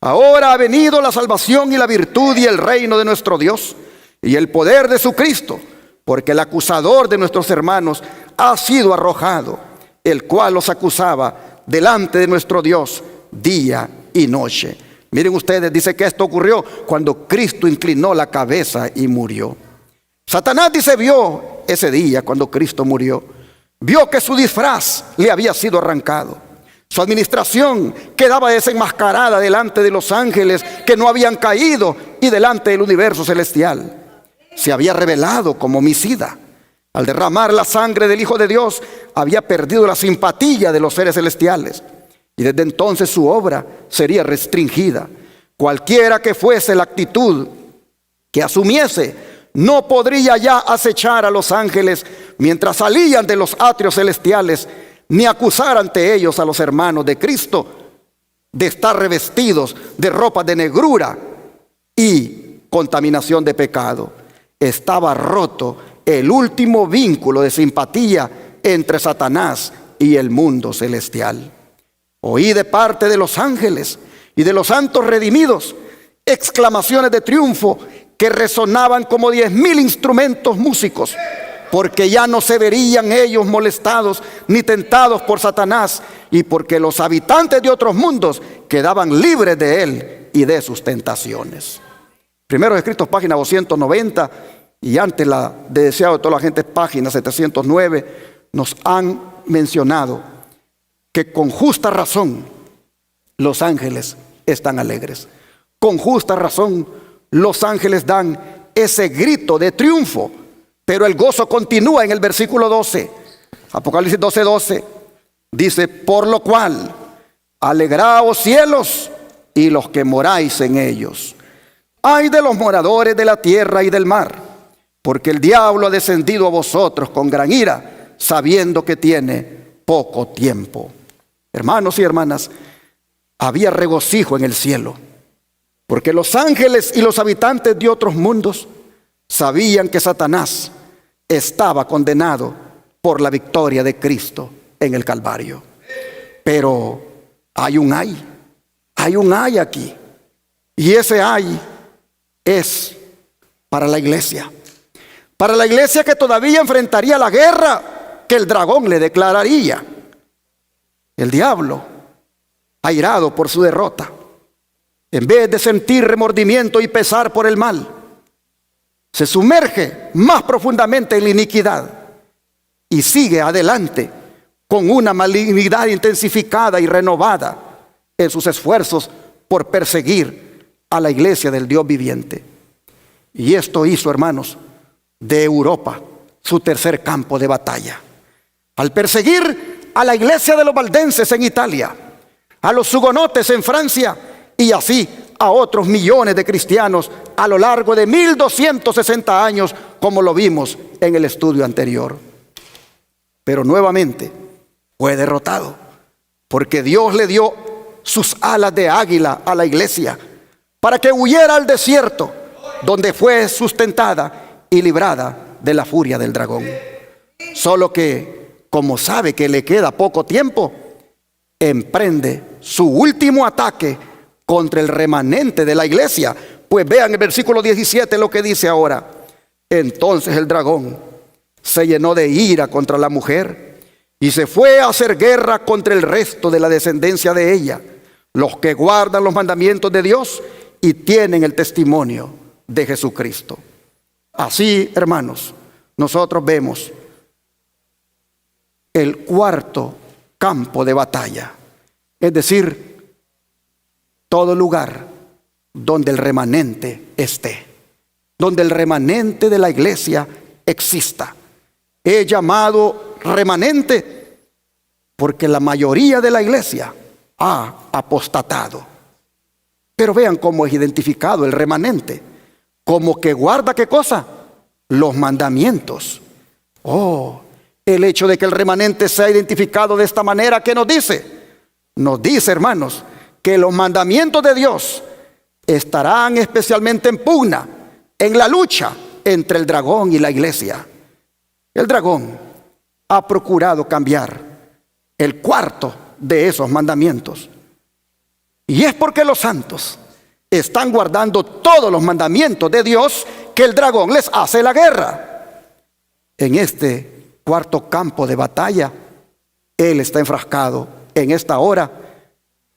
ahora ha venido la salvación y la virtud y el reino de nuestro Dios y el poder de su Cristo, porque el acusador de nuestros hermanos ha sido arrojado, el cual los acusaba delante de nuestro Dios día y noche. Miren ustedes, dice que esto ocurrió cuando Cristo inclinó la cabeza y murió. Satanás, dice, vio ese día cuando Cristo murió, vio que su disfraz le había sido arrancado. Su administración quedaba desenmascarada delante de los ángeles que no habían caído y delante del universo celestial. Se había revelado como homicida. Al derramar la sangre del Hijo de Dios, había perdido la simpatía de los seres celestiales. Y desde entonces su obra sería restringida. Cualquiera que fuese la actitud que asumiese, no podría ya acechar a los ángeles mientras salían de los atrios celestiales, ni acusar ante ellos a los hermanos de Cristo de estar revestidos de ropa de negrura y contaminación de pecado. Estaba roto el último vínculo de simpatía entre Satanás y el mundo celestial. Oí de parte de los ángeles y de los santos redimidos exclamaciones de triunfo que resonaban como 10,000 instrumentos músicos, porque ya no se verían ellos molestados ni tentados por Satanás, y porque los habitantes de otros mundos quedaban libres de él y de sus tentaciones. Primeros Escritos, página 290, y antes la de Deseado de toda la gente, página 709, nos han mencionado que con justa razón los ángeles están alegres. Con justa razón los ángeles dan ese grito de triunfo, pero el gozo continúa en el versículo 12. Apocalipsis 12:12 dice: por lo cual, alegraos cielos y los que moráis en ellos. Ay de los moradores de la tierra y del mar, porque el diablo ha descendido a vosotros con gran ira, sabiendo que tiene poco tiempo. Hermanos y hermanas, había regocijo en el cielo, porque los ángeles y los habitantes de otros mundos sabían que Satanás estaba condenado por la victoria de Cristo en el Calvario. Pero hay un ay aquí, y ese ay es para la iglesia que todavía enfrentaría la guerra que el dragón le declararía. El diablo, airado por su derrota, en vez de sentir remordimiento y pesar por el mal, se sumerge más profundamente en la iniquidad y sigue adelante con una malignidad intensificada y renovada en sus esfuerzos por perseguir a la iglesia del Dios viviente. Y esto hizo, hermanos, de Europa su tercer campo de batalla. Al perseguir a la iglesia de los valdenses en Italia, a los hugonotes en Francia, y así a otros millones de cristianos a lo largo de 1260 años, como lo vimos en el estudio anterior. Pero nuevamente fue derrotado, porque Dios le dio sus alas de águila a la iglesia para que huyera al desierto, donde fue sustentada y librada de la furia del dragón. Solo que, como sabe que le queda poco tiempo, emprende su último ataque contra el remanente de la iglesia. Pues vean el versículo 17 lo que dice ahora: entonces el dragón se llenó de ira contra la mujer y se fue a hacer guerra contra el resto de la descendencia de ella, los que guardan los mandamientos de Dios y tienen el testimonio de Jesucristo. Así, hermanos, nosotros vemos el cuarto campo de batalla, es decir, todo lugar donde el remanente esté, donde el remanente de la iglesia exista. He llamado remanente porque la mayoría de la iglesia ha apostatado. Pero vean cómo es identificado el remanente: como que guarda, ¿qué cosa? Los mandamientos. Oh, el hecho de que el remanente sea identificado de esta manera, ¿qué nos dice? Nos dice, hermanos, que los mandamientos de Dios estarán especialmente en pugna, en la lucha entre el dragón y la iglesia. El dragón ha procurado cambiar el cuarto de esos mandamientos, y es porque los santos están guardando todos los mandamientos de Dios que el dragón les hace la guerra. En este cuarto campo de batalla, él está enfrascado en esta hora,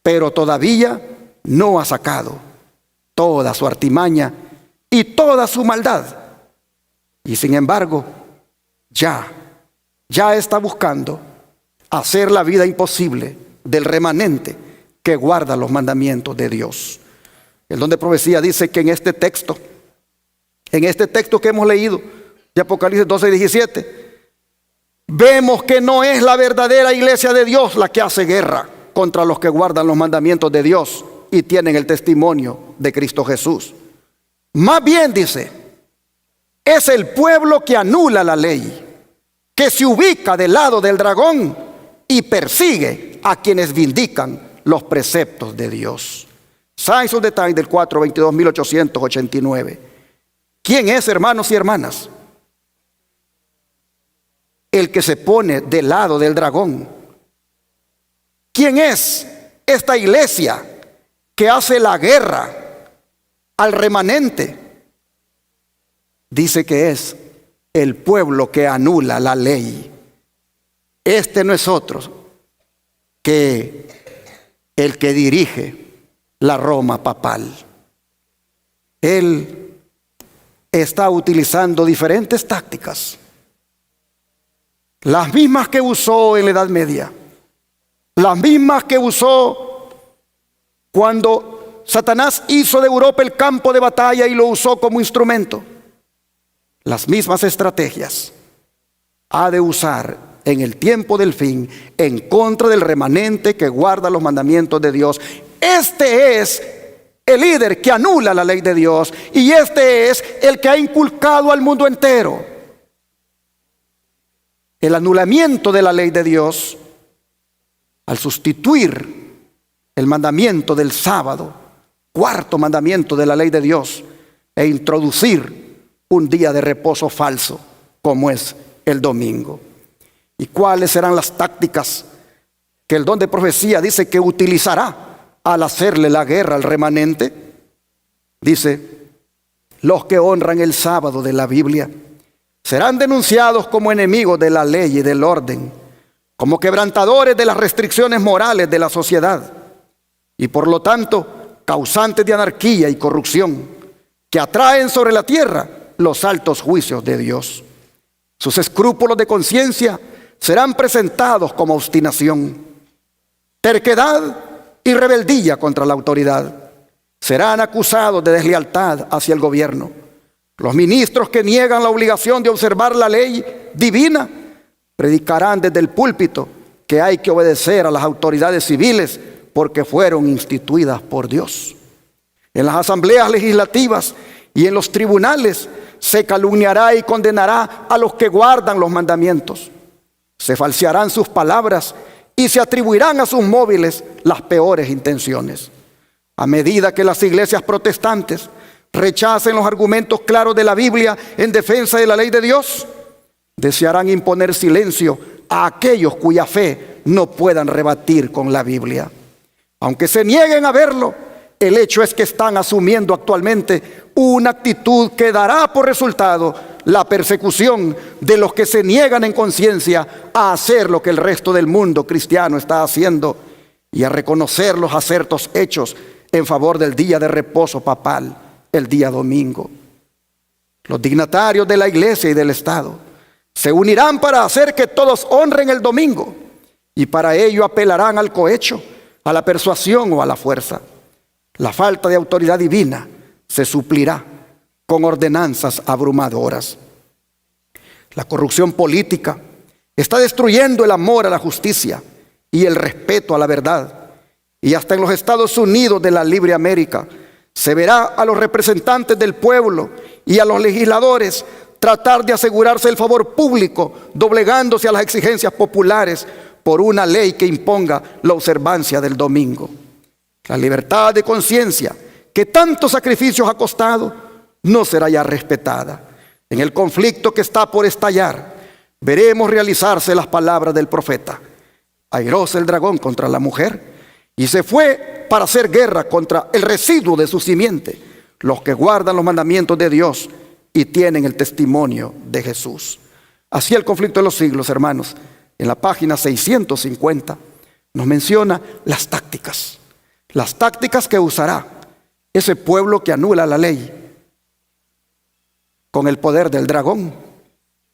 pero todavía no ha sacado toda su artimaña y toda su maldad. Y sin embargo, ya está buscando hacer la vida imposible del remanente que guarda los mandamientos de Dios. El don de profecía dice que en este texto que hemos leído de Apocalipsis 12:17, vemos que no es la verdadera iglesia de Dios la que hace guerra contra los que guardan los mandamientos de Dios y tienen el testimonio de Cristo Jesús. Más bien, dice, es el pueblo que anula la ley, que se ubica del lado del dragón y persigue a quienes vindican los preceptos de Dios. Science of the Time del 4/22/1889. ¿Quién es, hermanos y hermanas? El que se pone del lado del dragón. ¿Quién es esta iglesia que hace la guerra al remanente? Dice que es el pueblo que anula la ley. Este no es otro que el que dirige la Roma papal. Él está utilizando diferentes tácticas, las mismas que usó en la Edad Media, las mismas que usó cuando Satanás hizo de Europa el campo de batalla y lo usó como instrumento. Las mismas estrategias ha de usar en el tiempo del fin en contra del remanente que guarda los mandamientos de Dios. Este es el líder que anula la ley de Dios, y este es el que ha inculcado al mundo entero el anulamiento de la ley de Dios al sustituir el mandamiento del sábado, cuarto mandamiento de la ley de Dios, e introducir un día de reposo falso como es el domingo. ¿Y cuáles serán las tácticas que el don de profecía dice que utilizará al hacerle la guerra al remanente? Dice: los que honran el sábado de la Biblia serán denunciados como enemigos de la ley y del orden, como quebrantadores de las restricciones morales de la sociedad, y por lo tanto causantes de anarquía y corrupción, que atraen sobre la tierra los altos juicios de Dios. Sus escrúpulos de conciencia serán presentados como obstinación, terquedad y rebeldía contra la autoridad. Serán acusados de deslealtad hacia el gobierno. Los ministros que niegan la obligación de observar la ley divina predicarán desde el púlpito que hay que obedecer a las autoridades civiles porque fueron instituidas por Dios. En las asambleas legislativas y en los tribunales se calumniará y condenará a los que guardan los mandamientos. Se falsearán sus palabras y se atribuirán a sus móviles las peores intenciones. A medida que las iglesias protestantes rechacen los argumentos claros de la Biblia en defensa de la ley de Dios, desearán imponer silencio a aquellos cuya fe no puedan rebatir con la Biblia. Aunque se nieguen a verlo, el hecho es que están asumiendo actualmente una actitud que dará por resultado la persecución de los que se niegan en conciencia a hacer lo que el resto del mundo cristiano está haciendo y a reconocer los acertos hechos en favor del día de reposo papal, el día domingo. Los dignatarios de la iglesia y del Estado se unirán para hacer que todos honren el domingo, y para ello apelarán al cohecho, a la persuasión o a la fuerza. La falta de autoridad divina se suplirá con ordenanzas abrumadoras. La corrupción política está destruyendo el amor a la justicia y el respeto a la verdad. Y hasta en los Estados Unidos de la libre América se verá a los representantes del pueblo y a los legisladores tratar de asegurarse el favor público, doblegándose a las exigencias populares por una ley que imponga la observancia del domingo. La libertad de conciencia, que tantos sacrificios ha costado, no será ya respetada. En el conflicto que está por estallar, veremos realizarse las palabras del profeta: airóse el dragón contra la mujer, y se fue para hacer guerra contra el residuo de su simiente, los que guardan los mandamientos de Dios y tienen el testimonio de Jesús. Así el conflicto de los siglos, hermanos, en la página 650, nos menciona las tácticas que usará ese pueblo que anula la ley con el poder del dragón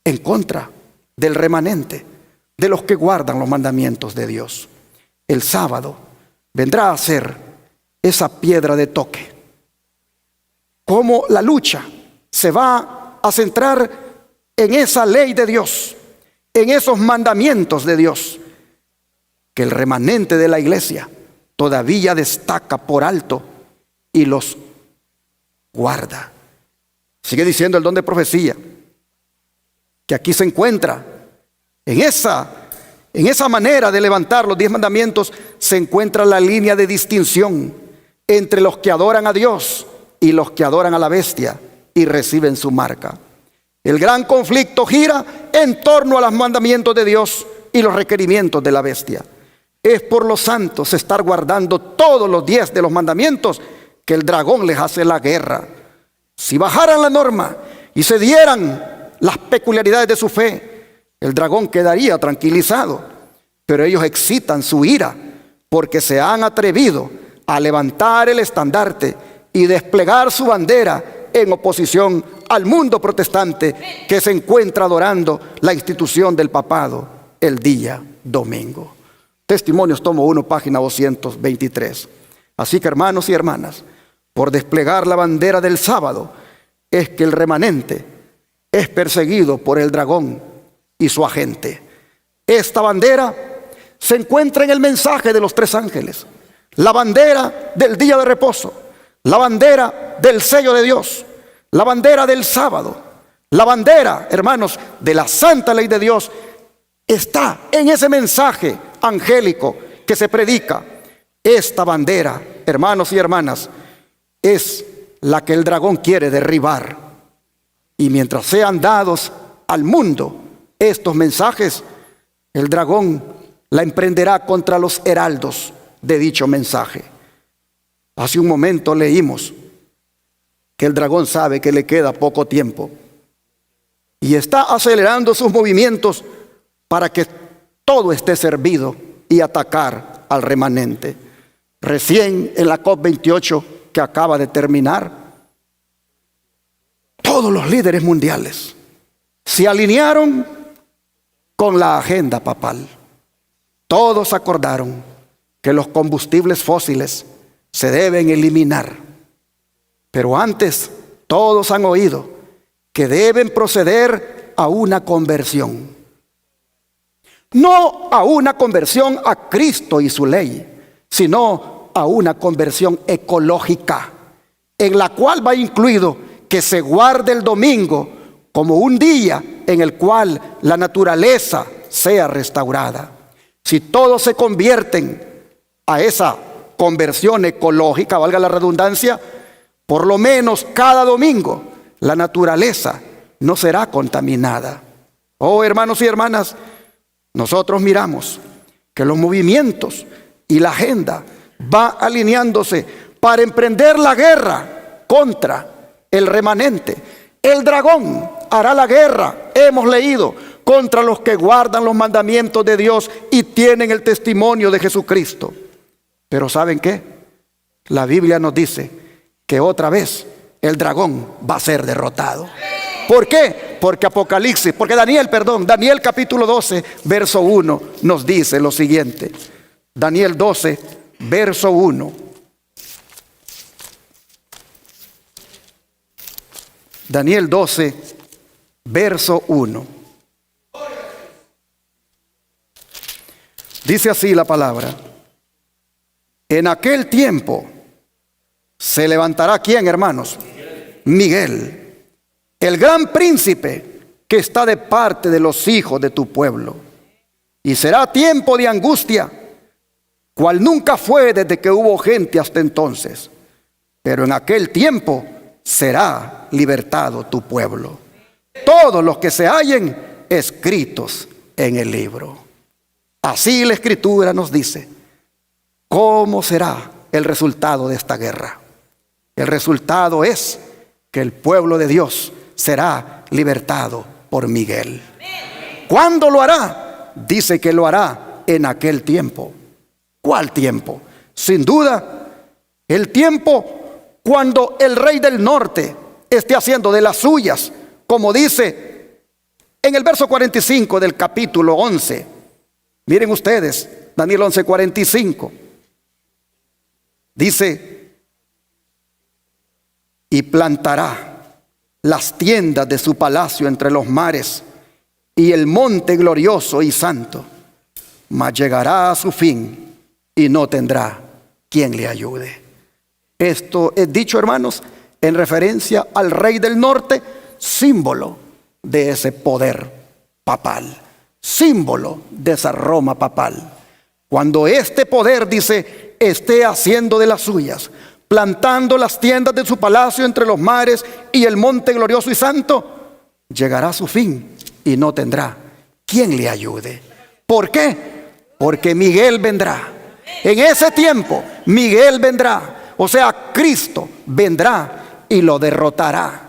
en contra del remanente, de los que guardan los mandamientos de Dios. El sábado vendrá a ser esa piedra de toque. Cómo la lucha se va a centrar en esa ley de Dios, en esos mandamientos de Dios, que el remanente de la iglesia todavía destaca por alto y los guarda. Sigue diciendo el don de profecía que aquí se encuentra en esa manera de levantar los 10 mandamientos, se encuentra la línea de distinción entre los que adoran a Dios y los que adoran a la bestia y reciben su marca. El gran conflicto gira en torno a los mandamientos de Dios y los requerimientos de la bestia. Es por los santos estar guardando todos los 10 de los mandamientos que el dragón les hace la guerra. Si bajaran la norma y se dieran las peculiaridades de su fe, el dragón quedaría tranquilizado. Pero ellos excitan su ira porque se han atrevido a levantar el estandarte y desplegar su bandera en oposición al mundo protestante que se encuentra adorando la institución del papado el día domingo. Testimonios, tomo 1, página 223. Así que, hermanos y hermanas, por desplegar la bandera del sábado es que el remanente es perseguido por el dragón y su agente. Esta bandera se encuentra en el mensaje de los 3 ángeles, la bandera del día de reposo, la bandera del sello de Dios, la bandera del sábado, la bandera, hermanos, de la santa ley de Dios. Está en ese mensaje angélico que se predica. Esta bandera, hermanos y hermanas, es la que el dragón quiere derribar. Y mientras sean dados al mundo estos mensajes, el dragón la emprenderá contra los heraldos de dicho mensaje. Hace un momento leímos que el dragón sabe que le queda poco tiempo y está acelerando sus movimientos para que todo esté servido y atacar al remanente. Recién en la COP28 que acaba de terminar, todos los líderes mundiales se alinearon con la agenda papal. Todos acordaron que los combustibles fósiles se deben eliminar. Pero antes, todos han oído que deben proceder a una conversión. No a una conversión a Cristo y su ley, sino a una conversión ecológica, en la cual va incluido que se guarde el domingo como un día en el cual la naturaleza sea restaurada. Si todos se convierten a esa conversión ecológica, valga la redundancia, por lo menos cada domingo la naturaleza no será contaminada. Oh, hermanos y hermanas, nosotros miramos que los movimientos y la agenda va alineándose para emprender la guerra contra el remanente. El dragón hará la guerra, hemos leído, contra los que guardan los mandamientos de Dios y tienen el testimonio de Jesucristo. Pero ¿saben qué? La Biblia nos dice que otra vez el dragón va a ser derrotado. ¿Por qué? Porque Daniel capítulo 12, verso 1 nos dice lo siguiente. Daniel 12, verso 1. Daniel 12, verso 1. Dice así la palabra: en aquel tiempo se levantará, ¿quién, hermanos? Miguel, el gran príncipe que está de parte de los hijos de tu pueblo. Y será tiempo de angustia, cual nunca fue desde que hubo gente hasta entonces. Pero en aquel tiempo será libertado tu pueblo, todos los que se hallen escritos en el libro. Así la Escritura nos dice cómo será el resultado de esta guerra. El resultado es que el pueblo de Dios será libertado por Miguel. ¿Cuándo lo hará? Dice que lo hará en aquel tiempo. ¿Cuál tiempo? Sin duda, el tiempo cuando el rey del norte esté haciendo de las suyas, como dice en el verso 45 del capítulo 11. Miren ustedes, Daniel 11:45. Dice: y plantará las tiendas de su palacio entre los mares y el monte glorioso y santo, mas llegará a su fin y no tendrá quien le ayude. Esto es dicho, hermanos, en referencia al rey del norte, símbolo de ese poder papal, símbolo de esa Roma papal. Cuando este poder, dice, esté haciendo de las suyas, plantando las tiendas de su palacio entre los mares y el monte glorioso y santo, llegará a su fin y no tendrá quien le ayude. ¿Por qué? Porque Miguel vendrá. En ese tiempo Miguel vendrá, o sea, Cristo vendrá y lo derrotará.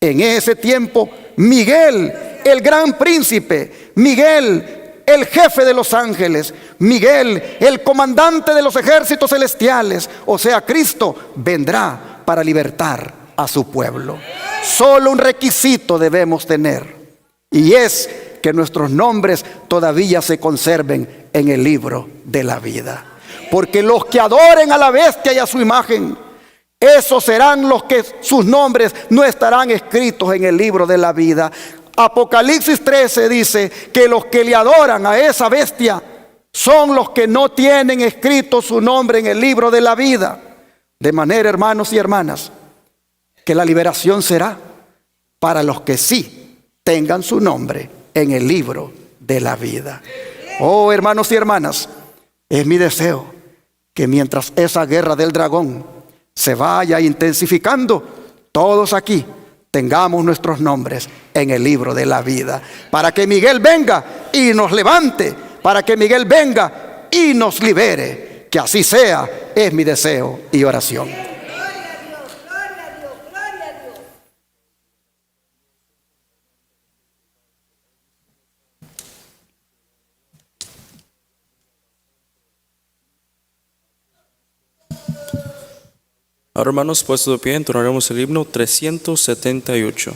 En ese tiempo Miguel, el gran príncipe, Miguel, el jefe de los ángeles, Miguel, el comandante de los ejércitos celestiales, o sea, Cristo, vendrá para libertar a su pueblo. Solo un requisito debemos tener, y es que nuestros nombres todavía se conserven en el libro de la vida. Porque los que adoren a la bestia y a su imagen, esos serán los que sus nombres no estarán escritos en el libro de la vida. Apocalipsis 13 dice que los que le adoran a esa bestia son los que no tienen escrito su nombre en el libro de la vida. De manera, hermanos y hermanas, que la liberación será para los que sí tengan su nombre en el libro de la vida. Oh, hermanos y hermanas, es mi deseo que mientras esa guerra del dragón se vaya intensificando, todos aquí tengamos nuestros nombres en el libro de la vida, para que Miguel venga y nos levante, para que Miguel venga y nos libere. Que así sea, es mi deseo y oración.
Ahora, hermanos, puestos de pie, entonaremos el himno 378.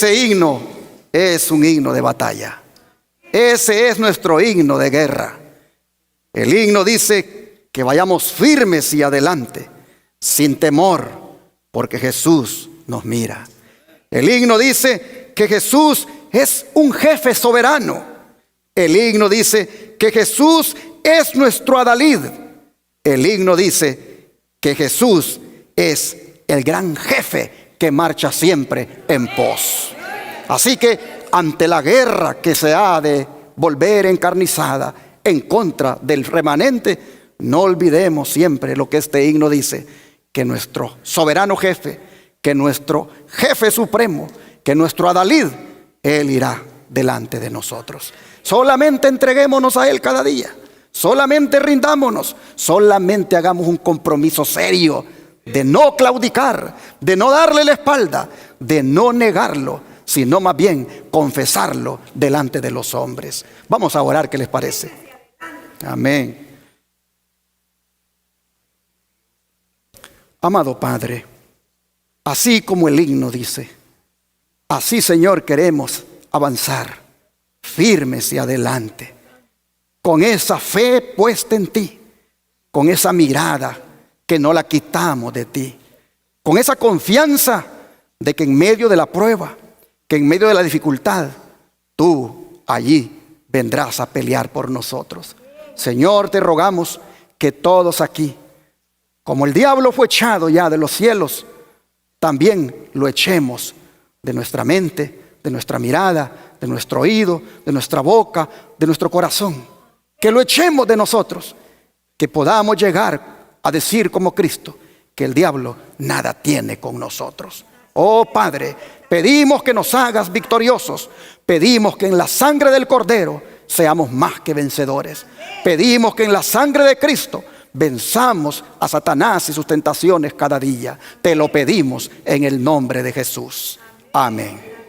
ese himno es un himno de batalla. Ese es nuestro himno de guerra. El himno dice que vayamos firmes y adelante, sin temor, porque Jesús nos mira. El himno dice que Jesús es un jefe soberano. El himno dice que Jesús es nuestro adalid. El himno dice que Jesús es el gran jefe que marcha siempre en pos. Así que ante la guerra que se ha de volver encarnizada en contra del remanente, no olvidemos siempre lo que este himno dice, que nuestro soberano jefe, que nuestro jefe supremo, que nuestro adalid, Él irá delante de nosotros. Solamente entreguémonos a Él cada día, solamente rindámonos, solamente hagamos un compromiso serio de no claudicar, de no darle la espalda, de no negarlo, sino más bien confesarlo delante de los hombres. Vamos a orar, ¿qué les parece? Amén. Amado Padre, así como el himno dice, así, Señor, queremos avanzar firmes y adelante, con esa fe puesta en ti, con esa mirada que no la quitamos de ti, con esa confianza de que en medio de la prueba, que en medio de la dificultad, tú allí vendrás a pelear por nosotros. Señor, te rogamos que todos aquí, como el diablo fue echado ya de los cielos, también lo echemos de nuestra mente, de nuestra mirada, de nuestro oído, de nuestra boca, de nuestro corazón. Que lo echemos de nosotros, que podamos llegar a decir como Cristo, que el diablo nada tiene con nosotros. Oh Padre, pedimos que nos hagas victoriosos, pedimos que en la sangre del Cordero seamos más que vencedores, pedimos que en la sangre de Cristo venzamos a Satanás y sus tentaciones cada día. Te lo pedimos en el nombre de Jesús. Amén.